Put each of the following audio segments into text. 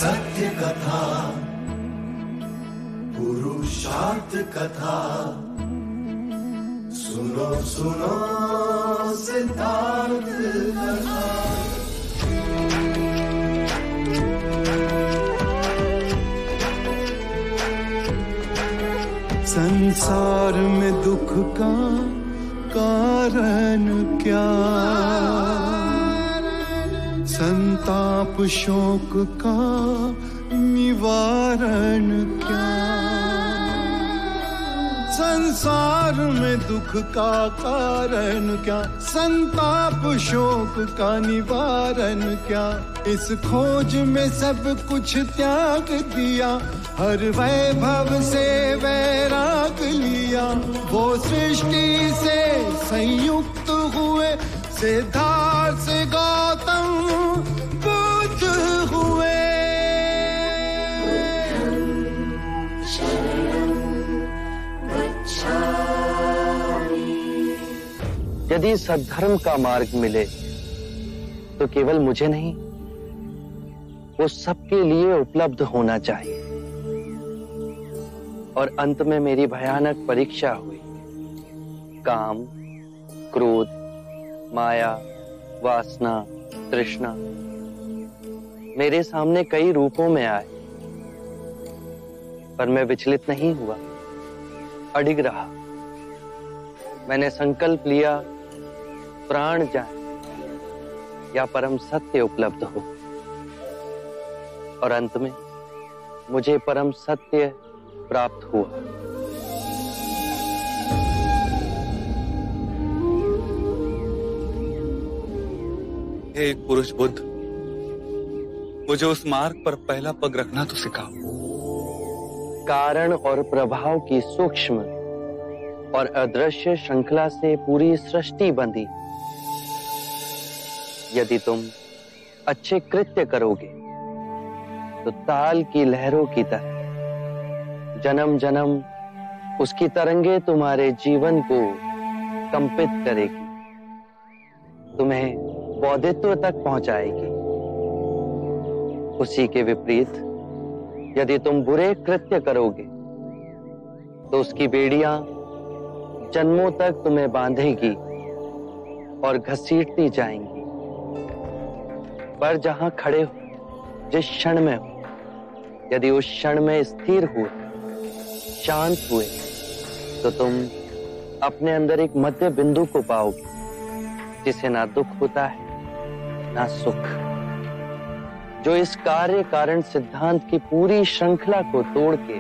सत्य कथा, पुरुषार्थ कथा, सुनो सुनो सिद्धार्थ कथा। संसार में दुख का कारण क्या, संताप शोक का निवारण क्या। संसार में दुख का कारण क्या, संताप शोक का निवारण क्या। इस खोज में सब कुछ त्याग दिया, हर वैभव से वैराग लिया। वो सृष्टि से संयुक्त हुए, सिद्धार्थ से गौतम बुद्ध हुए। यदि सद्धर्म का मार्ग मिले तो केवल मुझे नहीं, वो सबके लिए उपलब्ध होना चाहिए। और अंत में मेरी भयानक परीक्षा हुई। काम, क्रोध, माया, वासना, तृष्णा मेरे सामने कई रूपों में आए, पर मैं विचलित नहीं हुआ, अडिग रहा। मैंने संकल्प लिया, प्राण जाए या परम सत्य उपलब्ध हो। और अंत में मुझे परम सत्य प्राप्त हुआ। हे पुरुष बुद्ध, मुझे उस मार्ग पर पहला पग रखना तो सिखाओ। कारण और प्रभाव की सूक्ष्म और अदृश्य श्रृंखला से पूरी सृष्टि बंधी। यदि तुम अच्छे कृत्य करोगे तो ताल की लहरों की तरह जन्म जन्म उसकी तरंगे तुम्हारे जीवन को कंपित करेगी, तुम्हें बौद्धित्व तक पहुंचाएगी। उसी के विपरीत यदि तुम बुरे कृत्य करोगे तो उसकी बेड़ियां जन्मों तक तुम्हें बांधेगी और घसीटती जाएंगी। पर जहां खड़े हो, जिस क्षण में हो, यदि उस क्षण में स्थिर हुए, शांत हुए, तो तुम अपने अंदर एक मध्य बिंदु को पाओगे, जिसे ना दुख होता है ना सुख, जो इस कार्य कारण सिद्धांत की पूरी श्रृंखला को तोड़ के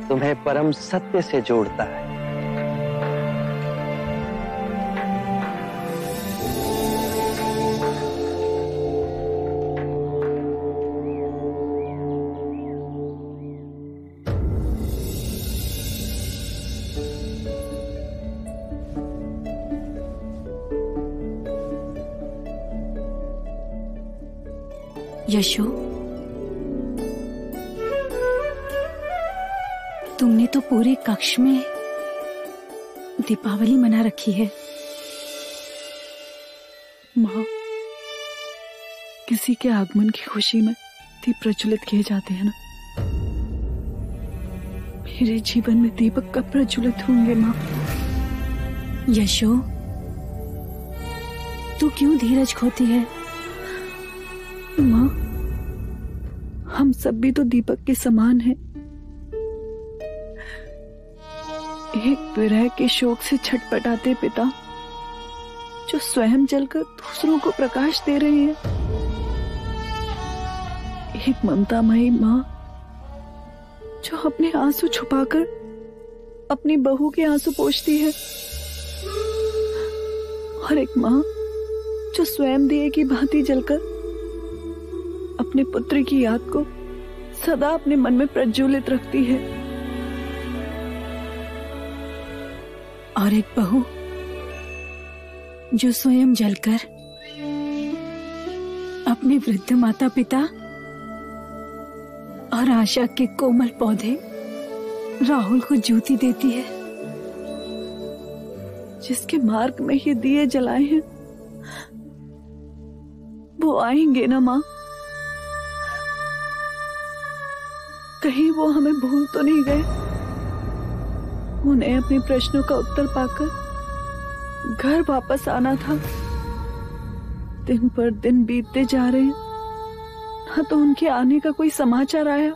तुम्हें परम सत्य से जोड़ता है। यशो, तुमने तो पूरे कक्ष में दीपावली मना रखी है। माँ, किसी के आगमन की खुशी में दीप प्रज्वलित किए जाते हैं ना। मेरे जीवन में दीपक कब प्रज्वलित होंगे माँ? यशो, तू क्यों धीरज खोती है? माँ, हम सब भी तो दीपक के समान हैं। एक विरह के शोक से छटपटाते पिता जो स्वयं जलकर दूसरों को प्रकाश दे रहे हैं। एक ममतामयी माँ जो अपने आंसू छुपाकर अपनी बहू के आंसू पोंछती है। और एक माँ जो स्वयं दिए की भांति जलकर अपने पुत्र की याद को सदा अपने मन में प्रज्वलित रखती है। और एक बहू जो स्वयं जलकर अपने वृद्ध माता पिता और आशा के कोमल पौधे राहुल को ज्योति देती है। जिसके मार्ग में ये दिए जलाए हैं वो आएंगे ना माँ? कहीं वो हमें भूल तो नहीं गए? उन्हें अपने प्रश्नों का उत्तर पाकर घर वापस आना था। दिन पर दिन बीतते जा रहे हैं, ना तो उनके आने का कोई समाचार आया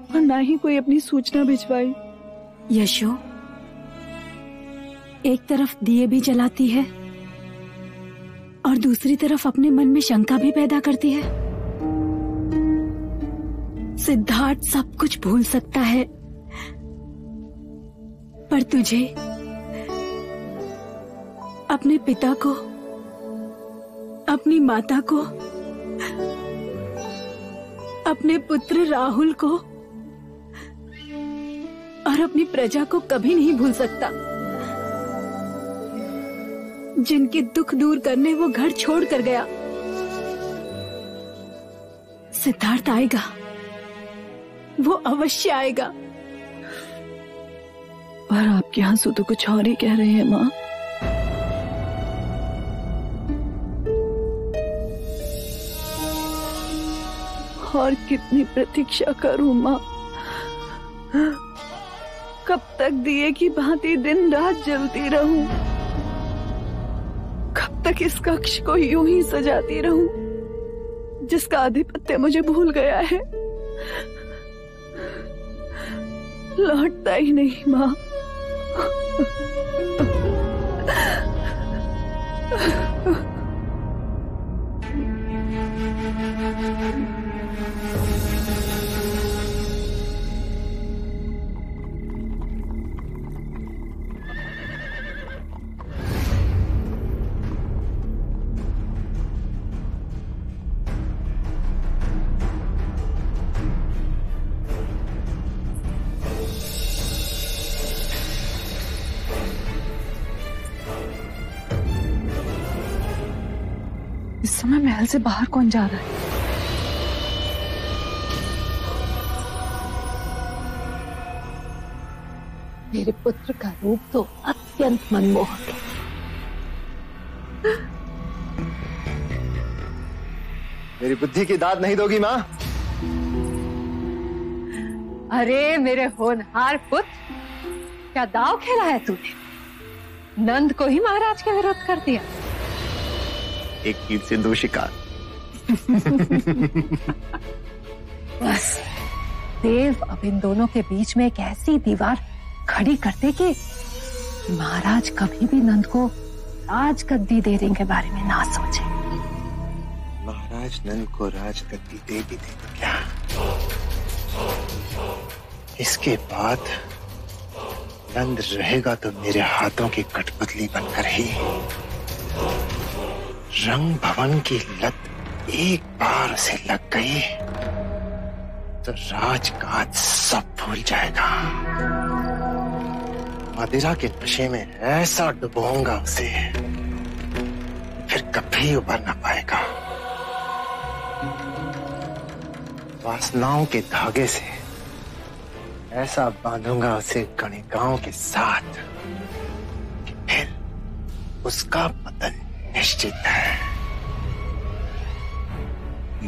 और ना ही कोई अपनी सूचना भिजवाई। यशो, एक तरफ दिए भी जलाती है और दूसरी तरफ अपने मन में शंका भी पैदा करती है। सिद्धार्थ सब कुछ भूल सकता है, पर तुझे, अपने पिता को, अपनी माता को, अपने पुत्र राहुल को और अपनी प्रजा को कभी नहीं भूल सकता। जिनके दुख दूर करने वो घर छोड़कर गया। सिद्धार्थ आएगा, वो अवश्य आएगा। पर आपके आंसू तो कुछ और ही कह रहे हैं माँ। और कितनी प्रतीक्षा करूं माँ? कब तक दिए की भांति दिन रात जलती रहूं? कब तक इस कक्ष को यूं ही सजाती रहूं जिसका आधिपत्य मुझे भूल गया है? लौटता ही नहीं माँ। इस समय महल से बाहर कौन जा रहा है? मेरे पुत्र का रूप तो अत्यंत मनमोहक है। मेरी बुद्धि की दाद नहीं दोगी माँ? अरे मेरे होनहार पुत्र, क्या दाव खेला है तूने? नंद को ही महाराज के विरुद्ध कर दिया। एक तीर से दो शिकार। बस देव अब इन दोनों के बीच में एक ऐसी दीवार खड़ी करते कि महाराज कभी भी नंद को राजगद्दी देने के बारे में ना सोचे। महाराज नंद को राजगद्दी दे भी दे तो क्या? इसके बाद नंद रहेगा तो मेरे हाथों की कठपुतली बनकर ही। रंग भवन की लत एक बार उसे लग गई तो राजकाज सब भूल जाएगा। मदिरा के नशे में ऐसा डुबोऊंगा उसे, फिर कभी उबर न पाएगा। वासनाओं के धागे से ऐसा बांधूंगा उसे गणिकाओं के साथ कि फिर उसका पतन निश्चित है।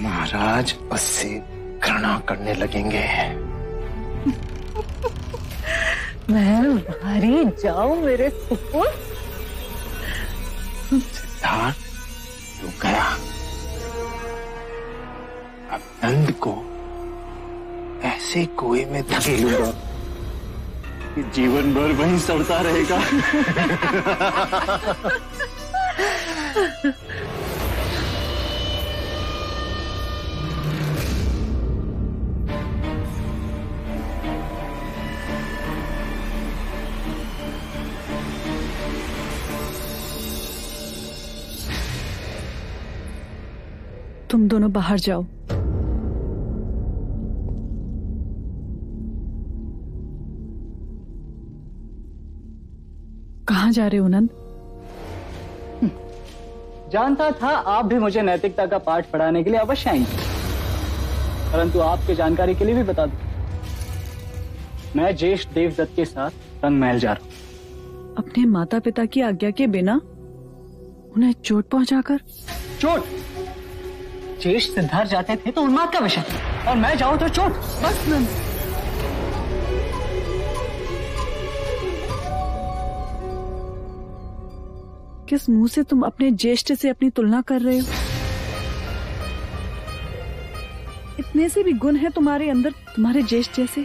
महाराज उससे घृणा करने लगेंगे। मैं मारी जाऊं मेरे सुपुत्र? सिद्धार्थ तो गया, अब नंद को ऐसे कुएं में धकेलूंगा कि जीवन भर वहीं सड़ता रहेगा। तुम दोनों बाहर जाओ। कहाँ जा रहे हो नंद? जानता था आप भी मुझे नैतिकता का पाठ पढ़ाने के लिए अवश्य आएंगे, परंतु आपके जानकारी के लिए भी बता दूं, मैं ज्येष्ठ देवदत्त के साथ रंग महल जा रहा हूं। अपने माता पिता की आज्ञा के बिना उन्हें चोट पहुंचाकर? चोट? ज्येष्ठ सिद्धार्थ जाते थे तो उन्माद का विषय, और मैं जाऊं तो चोट। बस नंद, किस मुंह से तुम अपने ज्येष्ठ से अपनी तुलना कर रहे हो? इतने से भी गुण है तुम्हारे अंदर, तुम्हारे ज्येष्ठ जैसे।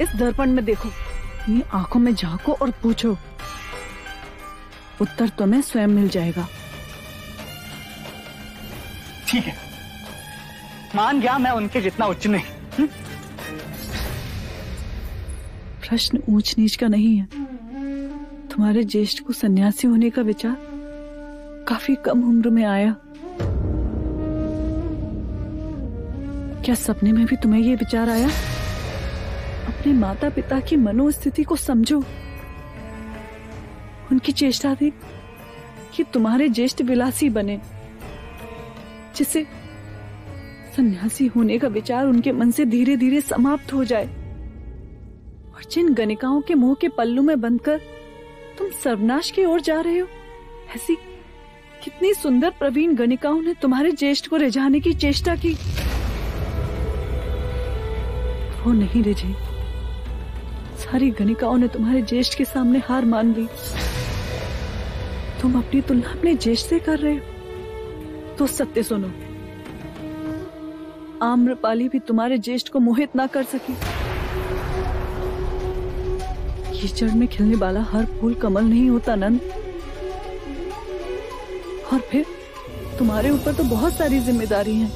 इस दर्पण में देखो, ये आंखों में झांको और पूछो, उत्तर तुम्हें स्वयं मिल जाएगा। ठीक है, मान गया मैं उनके जितना उच्च नहीं। प्रश्न ऊंच नीच का नहीं है। तुम्हारे ज्येष्ठ को सन्यासी होने का विचार काफी कम उम्र में आया। क्या सपने में भी तुम्हें यह विचार आया? अपने माता पिता की मनोस्थिति को समझो, उनकी चेष्टा थी कि तुम्हारे ज्येष्ठ विलासी बने, जिससे सन्यासी होने का विचार उनके मन से धीरे धीरे समाप्त हो जाए। और जिन गणिकाओं के मुंह के पल्लू में बंधकर तुम सर्वनाश की ओर जा रहे हो, ऐसी कितनी सुंदर प्रवीण गणिकाओं ने तुम्हारे ज्येष्ठ को रिझाने की चेष्टा की, वो नहीं रिझी। सारी गणिकाओं ने तुम्हारे ज्येष्ठ के सामने हार मान ली। तुम अपनी तुलना अपने ज्येष्ठ से कर रहे हो तो सत्य सुनो, आम्रपाली भी तुम्हारे ज्येष्ठ को मोहित ना कर सकी। कीचड़ में खिलने वाला हर फूल कमल नहीं होता नंद। और फिर तुम्हारे ऊपर तो बहुत सारी जिम्मेदारी है।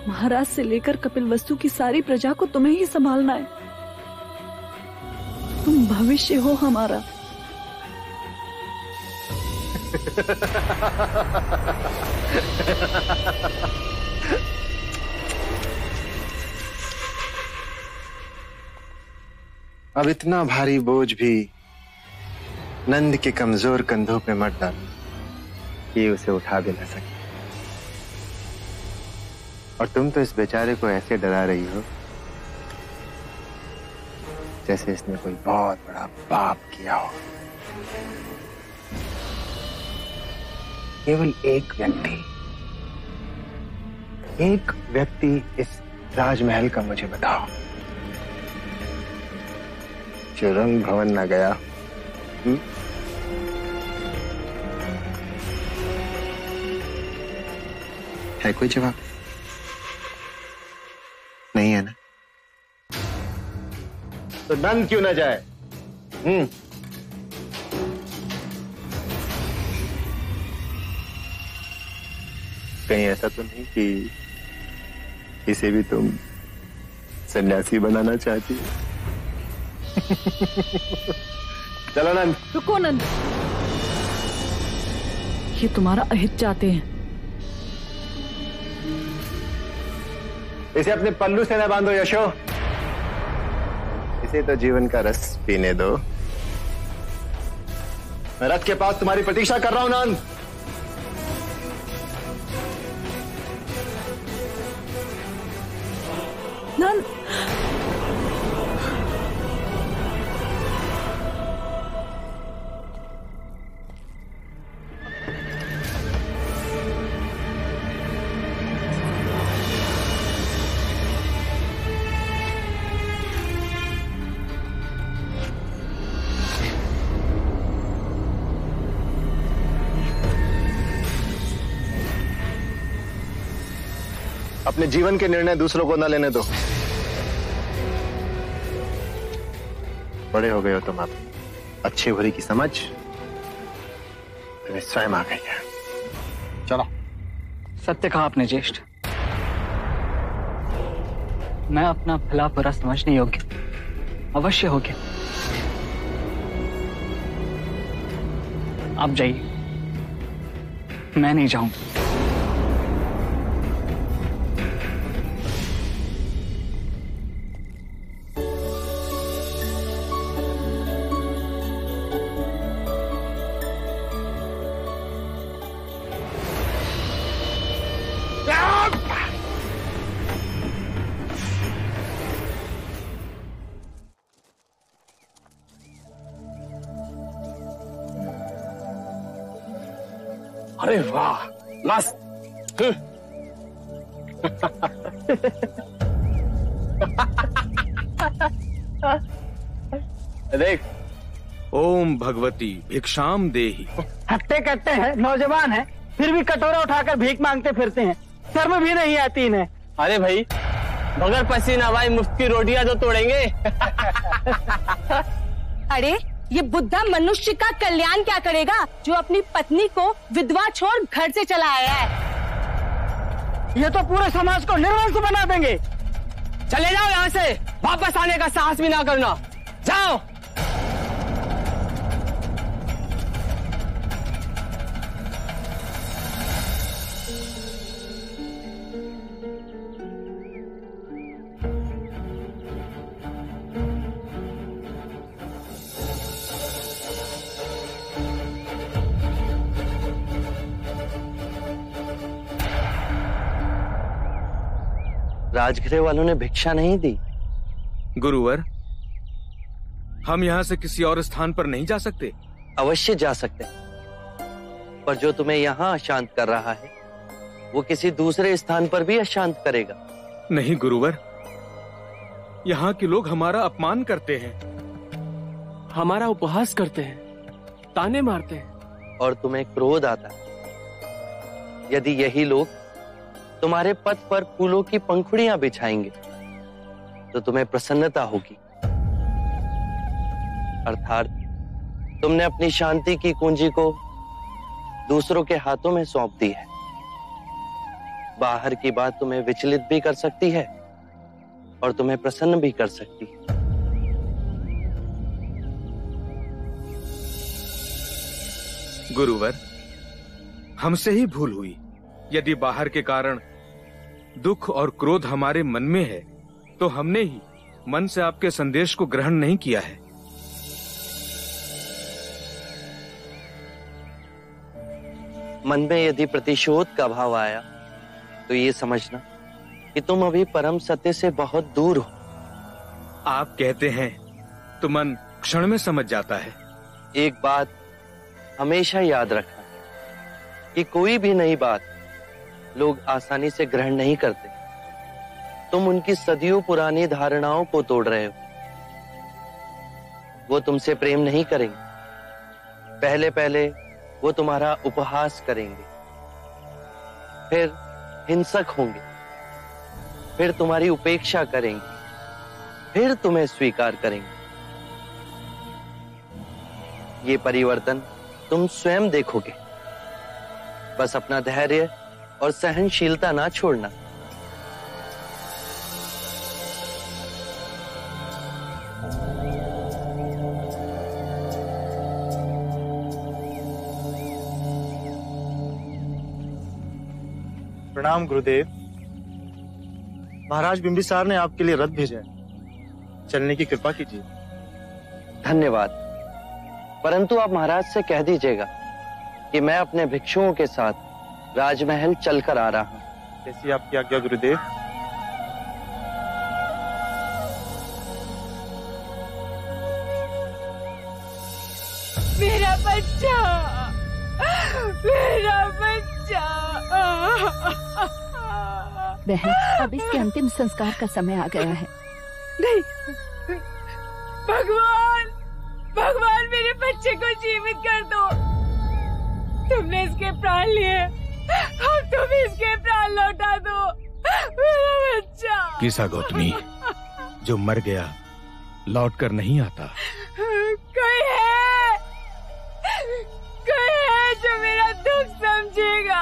महाराज से लेकर कपिल वस्तु की सारी प्रजा को तुम्हें ही संभालना है। तुम भविष्य हो हमारा। अब इतना भारी बोझ भी नंद के कमजोर कंधों पे मत डालो कि उसे उठा भी न सके। और तुम तो इस बेचारे को ऐसे डरा रही हो जैसे इसने कोई बहुत बड़ा पाप किया हो। केवल एक व्यक्ति इस राजमहल का मुझे बताओ जो रंग भवन न गया। है कोई जवाब? नहीं है ना? तो नंद क्यों ना जाए? कहीं ऐसा तो नहीं कि इसे भी तुम सन्यासी बनाना चाहती हो? चलो नंद। रुको नंद, ये तुम्हारा अहित चाहते हैं। इसे अपने पल्लू से न बांधो यशो, इसे तो जीवन का रस पीने दो। मैं रथ के पास तुम्हारी प्रतीक्षा कर रहा हूं नंद। नंद, अपने जीवन के निर्णय दूसरों को न लेने दो। बड़े हो गए हो तुम, अब अच्छे बुरे की समझ तुम्हें स्वयं आ गई है। चलो। सत्य कहा आपने ज्येष्ठ, मैं अपना भला बुरा समझने योग्य अवश्य हो गया। आप जाइए, मैं नहीं जाऊंगा। अरे वाह, मस्त। देख, ओम भगवती भिक्षाम देहि। हट्टे कट्टे हैं, नौजवान है, फिर भी कटोरा उठाकर भीख मांगते फिरते हैं, शर्म भी नहीं आती इन्हें। अरे भाई, बगैर पसीना भाई मुफ्त की रोटियां तो तोड़ेंगे। अरे ये बुद्धा मनुष्य का कल्याण क्या करेगा जो अपनी पत्नी को विधवा छोड़ घर से चला आया है। ये तो पूरे समाज को निर्वंश बना देंगे। चले जाओ यहाँ से, वापस आने का साहस भी ना करना, जाओ। राजगृह वालों ने भिक्षा नहीं दी। गुरुवर, हम यहाँ से किसी और स्थान पर नहीं जा सकते? अवश्य जा सकते, पर जो तुम्हें यहाँ अशांत कर रहा है वो किसी दूसरे स्थान पर भी अशांत करेगा। नहीं गुरुवर, यहाँ के लोग हमारा अपमान करते हैं, हमारा उपहास करते हैं, ताने मारते हैं, और तुम्हें क्रोध आता है। यदि यही लोग तुम्हारे पथ पर फूलों की पंखुड़ियां बिछाएंगे तो तुम्हें प्रसन्नता होगी। अर्थात तुमने अपनी शांति की कुंजी को दूसरों के हाथों में सौंप दी है। बाहर की बात तुम्हें विचलित भी कर सकती है और तुम्हें प्रसन्न भी कर सकती है। गुरुवर, हमसे ही भूल हुई। यदि बाहर के कारण दुख और क्रोध हमारे मन में है तो हमने ही मन से आपके संदेश को ग्रहण नहीं किया है। मन में यदि प्रतिशोध का भाव आया तो ये समझना कि तुम अभी परम सत्य से बहुत दूर हो। आप कहते हैं तो मन क्षण में समझ जाता है। एक बात हमेशा याद रखना कि कोई भी नई बात लोग आसानी से ग्रहण नहीं करते। तुम उनकी सदियों पुरानी धारणाओं को तोड़ रहे हो। वो तुमसे प्रेम नहीं करेंगे, पहले पहले वो तुम्हारा उपहास करेंगे, फिर हिंसक होंगे, फिर तुम्हारी उपेक्षा करेंगे, फिर तुम्हें स्वीकार करेंगे। ये परिवर्तन तुम स्वयं देखोगे। बस अपना धैर्य और सहनशीलता ना छोड़ना। प्रणाम गुरुदेव। महाराज बिंबिसार ने आपके लिए रथ भेजा है, चलने की कृपा कीजिए। धन्यवाद, परंतु आप महाराज से कह दीजिएगा कि मैं अपने भिक्षुओं के साथ राजमहल चलकर आ रहा हूं। जैसी आपकी आज्ञा गुरुदेव। मेरा बच्चा, मेरा बच्चा। बहन, अब इसके अंतिम संस्कार का समय आ गया है। नहीं, भगवान, भगवान मेरे बच्चे को जीवित कर दो। तुमने इसके प्राण लिए, अब तुम इसके प्राण लौटा दो। मेरा बच्चा। किसा गौतमी, जो मर गया लौट कर नहीं आता। कोई है जो मेरा दुख समझेगा।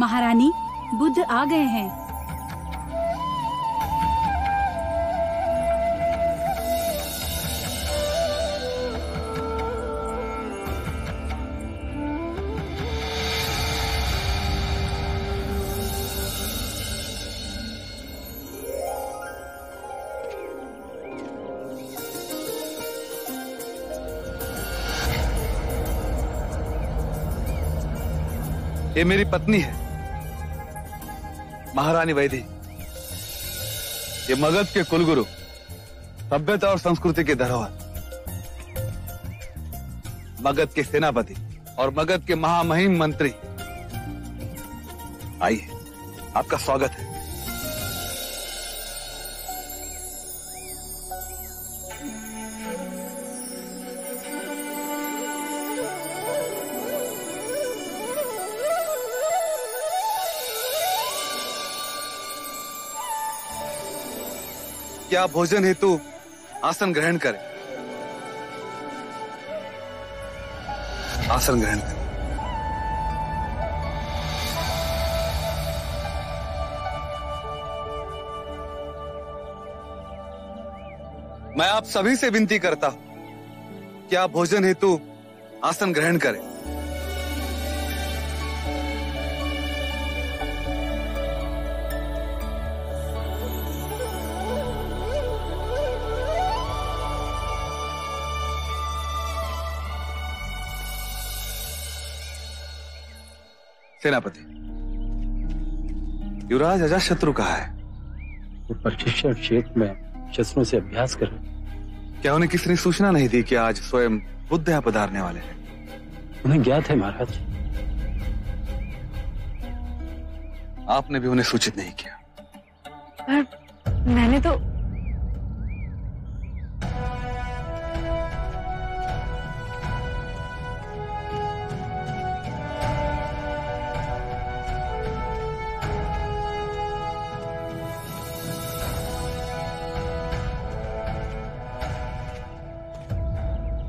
महारानी, बुद्ध आ गए हैं। ये मेरी पत्नी है, महारानी वैदी। ये मगध के कुलगुरु, सभ्यता और संस्कृति के धरोहर, मगध के सेनापति और मगध के महामहिम मंत्री। आइए, आपका स्वागत है। क्या भोजन हेतु आसन ग्रहण करें? आसन ग्रहण करें। मैं आप सभी से विनती करता हूं कि आप भोजन हेतु आसन ग्रहण करें। सेनापति, युवराज अजातशत्रु कहाँ है? वो प्रशिक्षण क्षेत्र में शस्त्रों से अभ्यास कर रहे। क्या उन्हें किसी ने सूचना नहीं दी कि आज स्वयं बुद्ध यहाँ पधारने वाले हैं? उन्हें ज्ञात है महाराज। आपने भी उन्हें सूचित नहीं किया? पर मैंने तो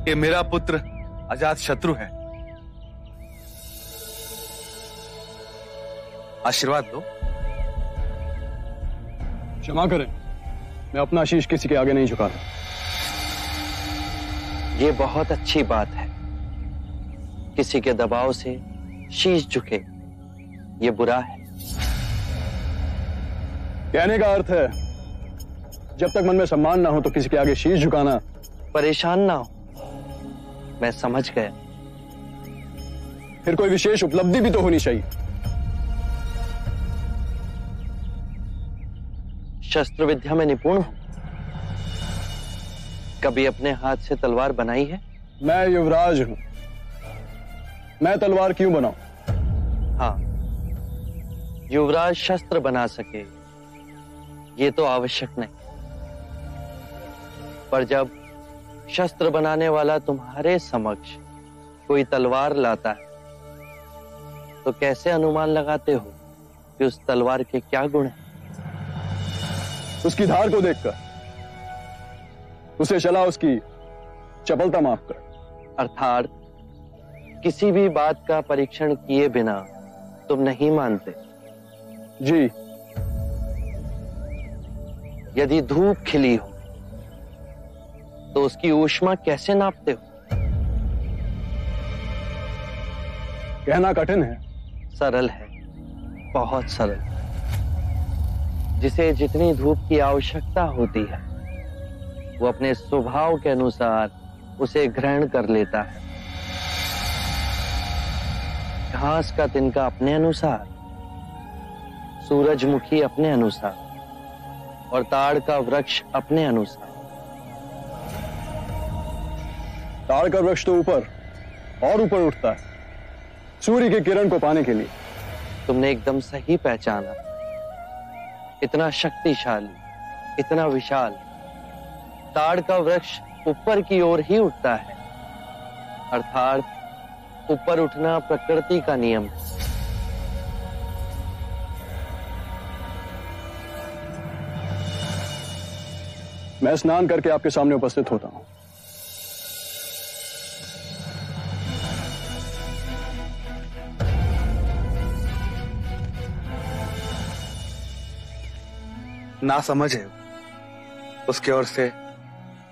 ये मेरा पुत्र अजातशत्रु है। आशीर्वाद दो। क्षमा करें, मैं अपना शीश किसी के आगे नहीं झुकाता। ये बहुत अच्छी बात है। किसी के दबाव से शीश झुके, ये बुरा है। कहने का अर्थ है, जब तक मन में सम्मान ना हो तो किसी के आगे शीश झुकाना। परेशान ना हो, मैं समझ गया। फिर कोई विशेष उपलब्धि भी तो होनी चाहिए। शस्त्र विद्या में निपुण हूं। कभी अपने हाथ से तलवार बनाई है? मैं युवराज हूं, मैं तलवार क्यों बनाऊं? हाँ, युवराज शस्त्र बना सके ये तो आवश्यक नहीं, पर जब शस्त्र बनाने वाला तुम्हारे समक्ष कोई तलवार लाता है तो कैसे अनुमान लगाते हो कि उस तलवार के क्या गुण हैं? उसकी धार को देखकर, उसे चला उसकी चपलता माप कर। अर्थात किसी भी बात का परीक्षण किए बिना तुम नहीं मानते? जी। यदि धूप खिली हो तो उसकी ऊष्मा कैसे नापते हो? कहना कठिन है। सरल है, बहुत सरल। जिसे जितनी धूप की आवश्यकता होती है वो अपने स्वभाव के अनुसार उसे ग्रहण कर लेता है। घास का तिनका अपने अनुसार, सूरजमुखी अपने अनुसार और ताड़ का वृक्ष अपने अनुसार। ताड़ का वृक्ष तो ऊपर और ऊपर उठता है सूर्य की किरण को पाने के लिए। तुमने एकदम सही पहचाना। इतना शक्तिशाली, इतना विशाल ताड़ का वृक्ष ऊपर की ओर ही उठता है, अर्थात ऊपर उठना प्रकृति का नियम है। मैं स्नान करके आपके सामने उपस्थित होता हूं। ना समझ है उसकी ओर से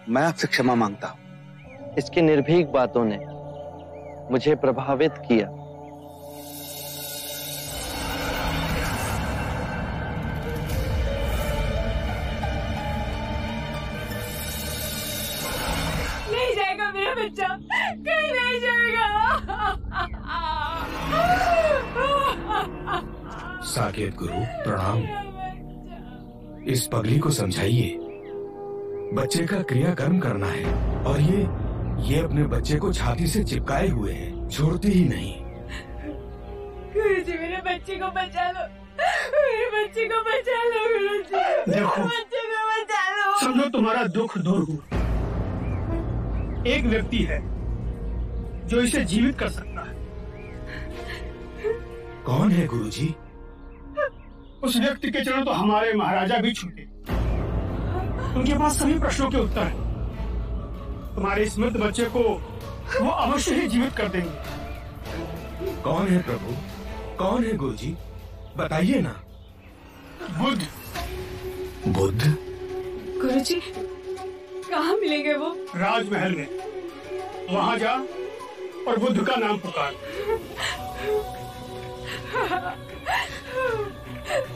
मैं आपसे क्षमा मांगता हूं। इसकी निर्भीक बातों ने मुझे प्रभावित किया। नहीं जाएगा मेरा बच्चा, कहीं नहीं जाएगा। साकेत गुरु प्रणाम। इस पगली को समझाइए, बच्चे का क्रियाकर्म करना है और ये अपने बच्चे को छाती से चिपकाए हुए है, छोड़ती ही नहीं। गुरुजी मेरे बच्चे को बचा लो, मेरे बच्चे को बचा लो गुरुजी, देखो बच्चे को बचा लो। समझो तुम्हारा दुख दूर हुआ। एक व्यक्ति है जो इसे जीवित कर सकता है। कौन है गुरुजी? उस व्यक्ति के चरण तो हमारे महाराजा भी छूटे। उनके पास सभी प्रश्नों के उत्तर हैं। तुम्हारे इस मृत बच्चे को वो अवश्य ही जीवित कर देंगे। कौन है प्रभु, कौन है गुरुजी? बताइए ना। बुद्ध। बुद्ध? गुरुजी कहाँ मिलेंगे वो? राजमहल में। वहाँ जा और बुद्ध का नाम पुकार।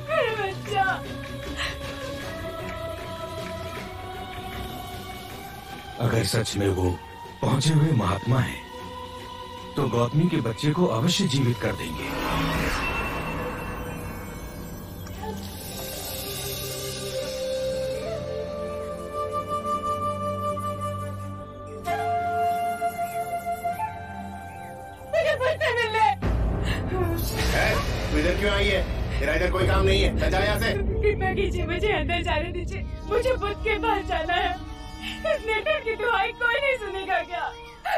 मेरा बच्चा। अगर सच में वो पहुंचे हुए महात्मा है तो गौतमी के बच्चे को अवश्य जीवित कर देंगे। तू इधर क्यों आई है? तेरा इधर कोई काम नहीं है, चल यहाँ से। कृपया कीजिए, मुझे अंदर जाने दीजिए। मुझे बुद्ध के पास जाना है। इस नेटर की दुआई कोई नहीं सुनेगा क्या?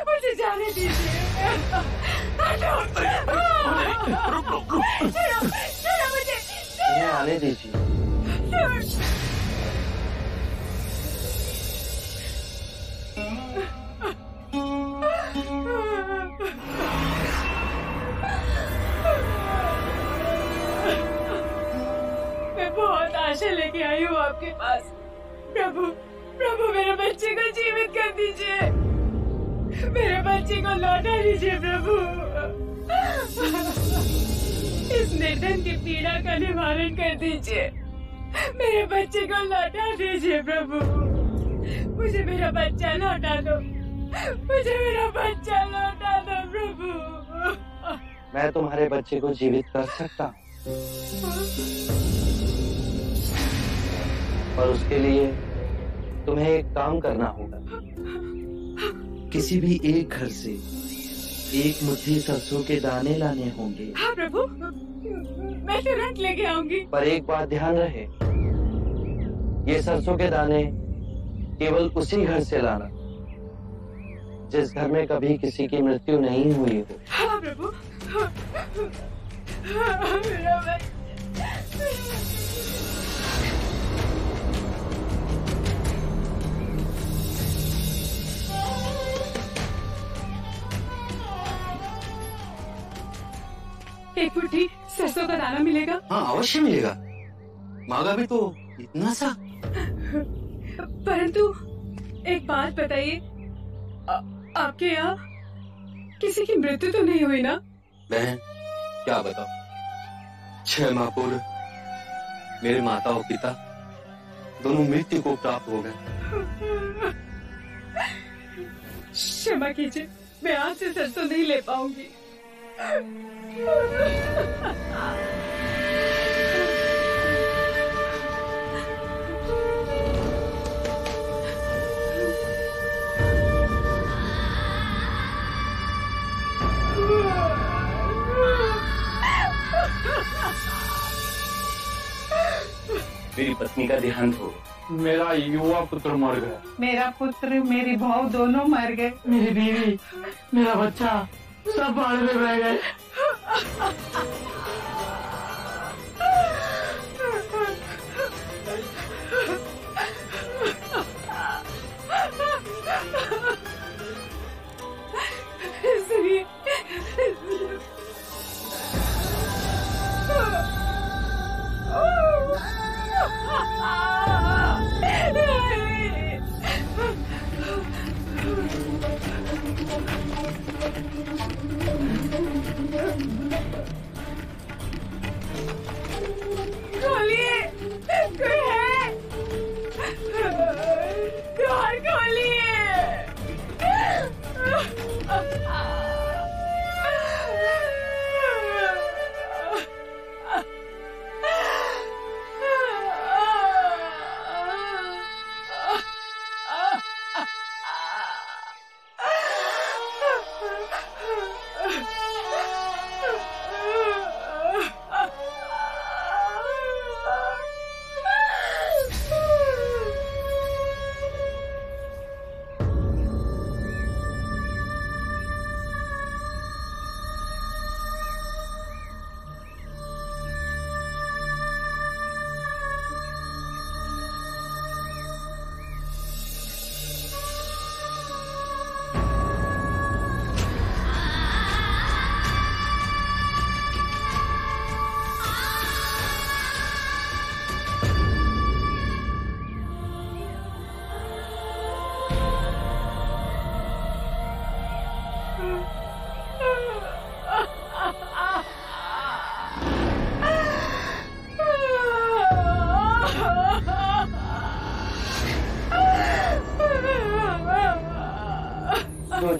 मुझे जाने दीजिए। छोड़ो मुझे। इन्हें आने दीजिए। मैं बहुत आशा लेके आई हूँ आपके पास। प्रभु प्रभु मेरे बच्चे को जीवित कर दीजिए, मेरे बच्चे को लौटा दीजिए प्रभु। इस निर्धन की पीड़ा का निवारण कर दीजिए, मेरे बच्चे को लौटा दीजिए प्रभु। मुझे मेरा बच्चा लौटा दो, मुझे मेरा बच्चा लौटा दो प्रभु। मैं तुम्हारे बच्चे को जीवित कर सकता हूँ, पर उसके लिए तुम्हें एक काम करना होगा। किसी भी एक घर से एक मुट्ठी सरसों के दाने लाने होंगे। हाँ प्रभु, मैं तुरंत लेके आऊंगी। पर एक बात ध्यान रहे, ये सरसों के दाने केवल उसी घर से लाना जिस घर में कभी किसी की मृत्यु नहीं हुई हो। हाँ प्रभु। मेरा बच्चा। एक मुट्ठी सरसों का दाना मिलेगा? हाँ अवश्य मिलेगा, मांगा भी तो इतना सा। परंतु एक बात बताइए, आपके यहाँ किसी की मृत्यु तो नहीं हुई ना? बहन क्या बताओ, 6 माह पूर्व मेरे माता और पिता दोनों मृत्यु को प्राप्त हो गए। क्षमा कीजिए, मैं आज से सरसों नहीं ले पाऊंगी। मेरी पत्नी का देहांत हो, मेरा युवा पुत्र मर गया, मेरा पुत्र मेरी बहू दोनों मर गए, मेरी बीवी, मेरा बच्चा सब बाढ़ में बह गए। सुनिए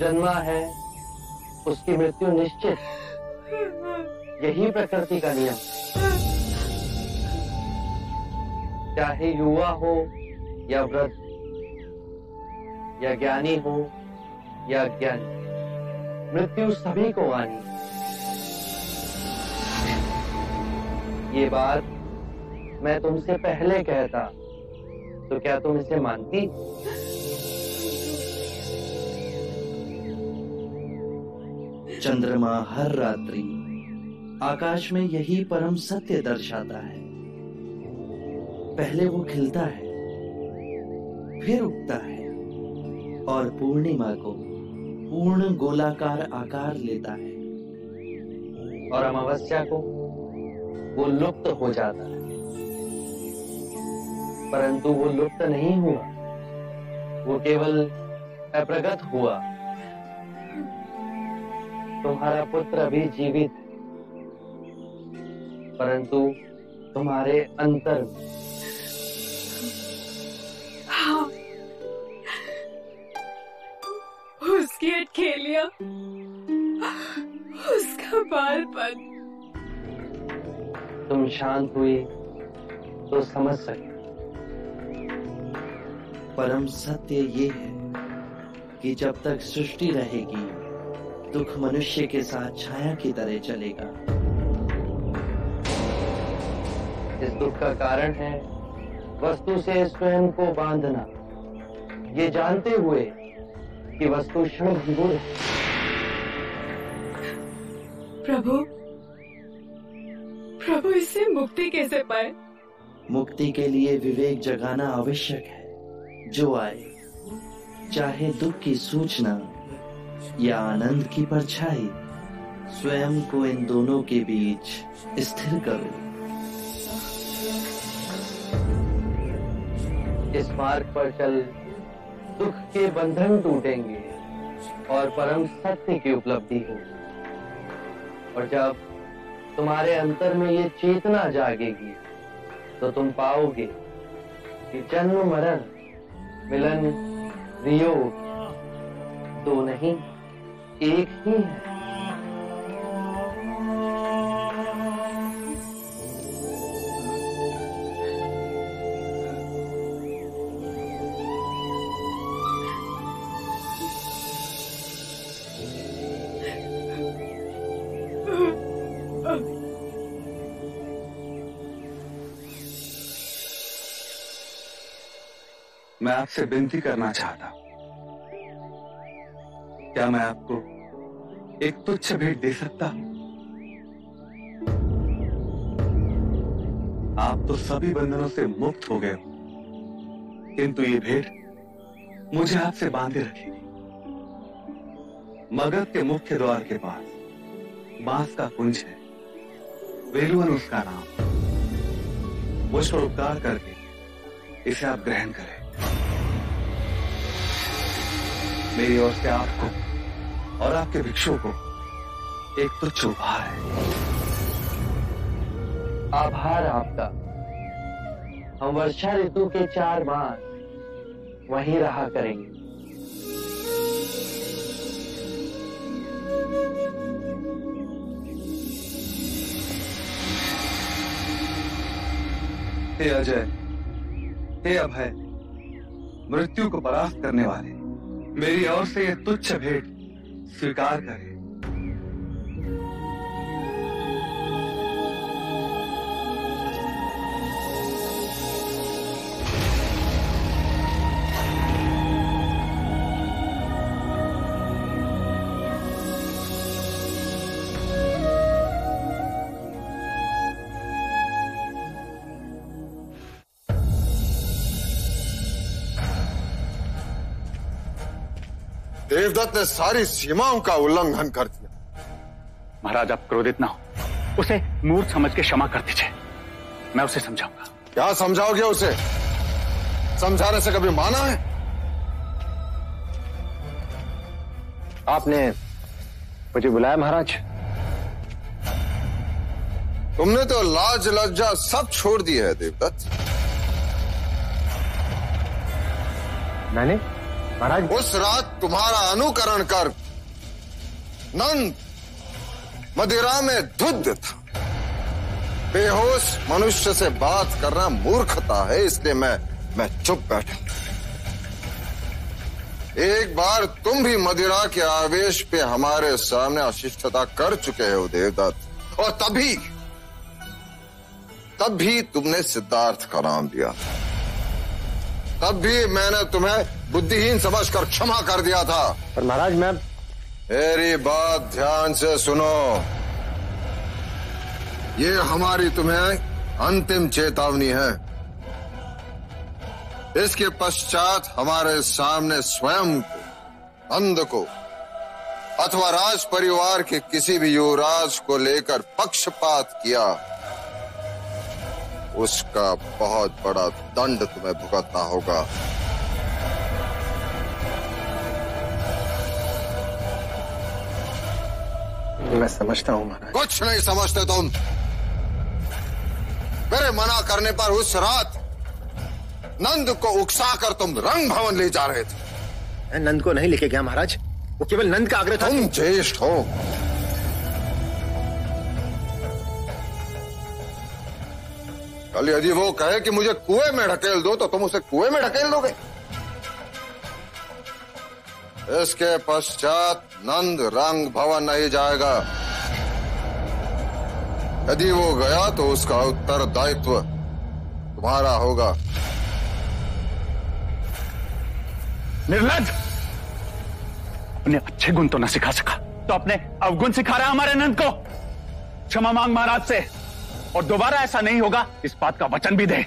जन्मा है उसकी मृत्यु निश्चित, यही प्रकृति का नियम। चाहे युवा हो या वृद्ध, या ज्ञानी हो या अज्ञानी, मृत्यु सभी को आनी। ये बात मैं तुमसे पहले कहता तो क्या तुम इसे मानती? चंद्रमा हर रात्रि आकाश में यही परम सत्य दर्शाता है। पहले वो खिलता है, फिर उगता है और पूर्णिमा को पूर्ण गोलाकार आकार लेता है, और अमावस्या को वो लुप्त हो जाता है। परंतु वो लुप्त नहीं हुआ, वो केवल अप्रगट हुआ। तुम्हारा पुत्र अभी जीवित, परंतु तुम्हारे अंतर में। हाँ, उसकी अटखेलियां, उसका बालपन। तुम शांत हुई तो समझ सके। परम सत्य ये है कि जब तक सृष्टि रहेगी, दुख मनुष्य के साथ छाया की तरह चलेगा। इस दुख का कारण है वस्तु से स्वयं को बांधना, ये जानते हुए कि वस्तु क्षणभंगुर है। प्रभु, प्रभु इससे मुक्ति कैसे पाए? मुक्ति के लिए विवेक जगाना आवश्यक है। जो आए, चाहे दुख की सूचना या आनंद की परछाई, स्वयं को इन दोनों के बीच स्थिर करो। इस मार्ग पर चल दुख के बंधन टूटेंगे और परम सत्य की उपलब्धि होगी। और जब तुम्हारे अंतर में ये चेतना जागेगी तो तुम पाओगे कि जन्म मरण, मिलन वियोग दो नहीं, एक ही है। मैं आपसे विनती करना चाहता, क्या मैं आपको एक तुच्छ भेंट दे सकता? आप तो सभी बंधनों से मुक्त हो गए हो, किंतु ये भेंट मुझे आपसे बांधे रखेगी। मगध के मुख्य द्वार के पास बांस का कुंज है, वेलुवन उसका नाम। मुझ पर उपकार करके इसे आप ग्रहण करें। मेरी ओर से आपको और आपके भिक्षुओं को एक तुच्छ उपहार है। आभार आपका। हम वर्षा ऋतु के 4 मास वहीं रहा करेंगे। हे अजय, हे अभय, मृत्यु को परास्त करने वाले, मेरी ओर से यह तुच्छ भेंट स्वीकार करें। देवदत्त ने सारी सीमाओं का उल्लंघन कर दिया। महाराज, आप क्रोधित ना हो, उसे मूर्ख समझ के क्षमा कर दीजिए। मैं उसे समझाऊंगा। क्या समझाओगे उसे? समझाने से कभी माना है? आपने मुझे बुलाया महाराज? तुमने तो लाज लज्जा सब छोड़ दी है देवदत्त। मैंने? महाराज, उस रात तुम्हारा अनुकरण कर नंद मदिरा में धुत था। बेहोश मनुष्य से बात करना मूर्खता है, इसलिए मैं चुप बैठा। एक बार तुम भी मदिरा के आवेश पे हमारे सामने अशिष्टता कर चुके हो देवदत्त, और तब भी तुमने सिद्धार्थ का नाम लिया। तब भी मैंने तुम्हें बुद्धिहीन समझकर क्षमा कर दिया था। पर महाराज, मैं मेरी बात ध्यान से सुनो। ये हमारी तुम्हें अंतिम चेतावनी है। इसके पश्चात हमारे सामने स्वयं को, नंद को अथवा राज परिवार के किसी भी युवराज को लेकर पक्षपात किया, उसका बहुत बड़ा दंड तुम्हें भुगतना होगा। मैं समझता हूँ महाराज। कुछ नहीं समझते तुम। मेरे मना करने पर उस रात नंद को उकसाकर तुम रंग भवन ले जा रहे थे। मैं नंद को नहीं लेके गया महाराज, वो केवल नंद का आग्रह था। तुम ज्येष्ठ हो। कल यदि वो कहे कि मुझे कुएं में ढकेल दो, तो तुम उसे कुएं में ढकेल दोगे। इसके पश्चात नंद रंग भवन नहीं जाएगा। यदि वो गया तो उसका उत्तरदायित्व तुम्हारा होगा। निर्लज्ज! अपने अच्छे गुण तो न सिखा सका, तो अपने अवगुण सिखा रहा है हमारे नंद को। क्षमा मांग महाराज से, और दोबारा ऐसा नहीं होगा, इस बात का वचन भी दे।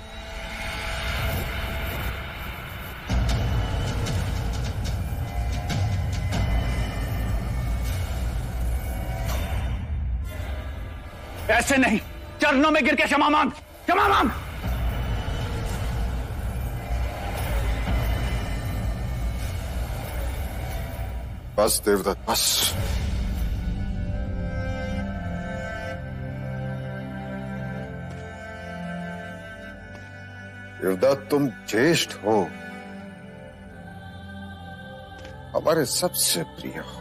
ऐसे नहीं, चरणों में गिर के क्षमा मांग, क्षमा मांग। बस देवदत्त, बस। देवदत्त, तुम ज्येष्ठ हो, हमारे सबसे प्रिय हो।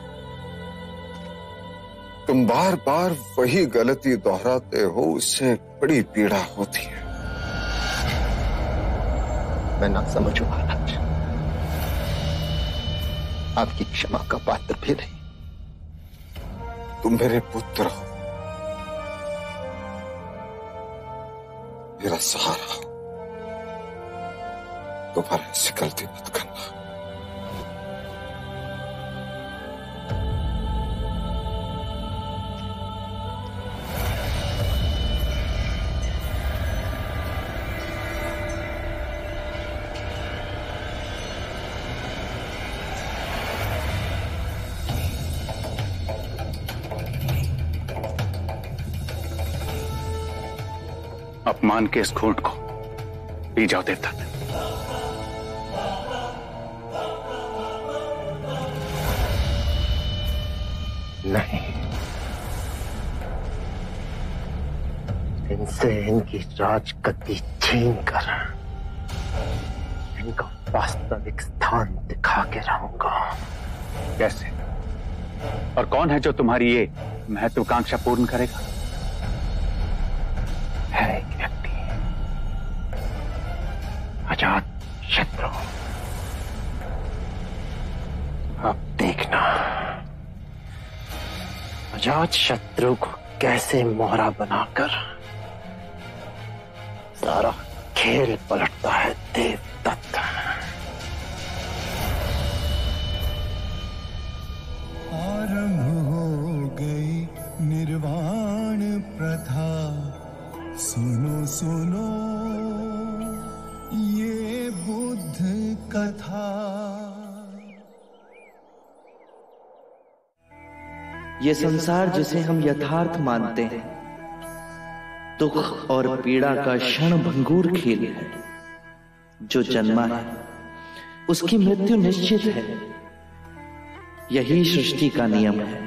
तुम बार बार वही गलती दोहराते हो, उससे बड़ी पीड़ा होती है। मैं ना समझू महाराज, आपकी क्षमा का पात्र भी नहीं। तुम मेरे पुत्र हो, मेरा सहारा हो। दोबारा ऐसी गलती मत करना। अपमान के इस घूंट को पी जाओ देवदत्त। नहीं, इनसे इनकी राजगद्दी छीन कर इनका वास्तविक स्थान दिखा के रहूंगा। कैसे? और कौन है जो तुम्हारी ये महत्वाकांक्षा पूर्ण करेगा? है एक व्यक्ति, अजात शत्रु। अब देखना अजात शत्रु को कैसे मोहरा बनाकर सारा खेल पलटता है देवदत्त। आरंभ हो गई निर्वाण प्रथा, सुनो सुनो ये बुद्ध कथा। ये संसार जिसे हम यथार्थ मानते हैं, दुख और पीड़ा का क्षण भंगुर खेल है। जो जन्मा है उसकी मृत्यु निश्चित है। यही सृष्टि का नियम है।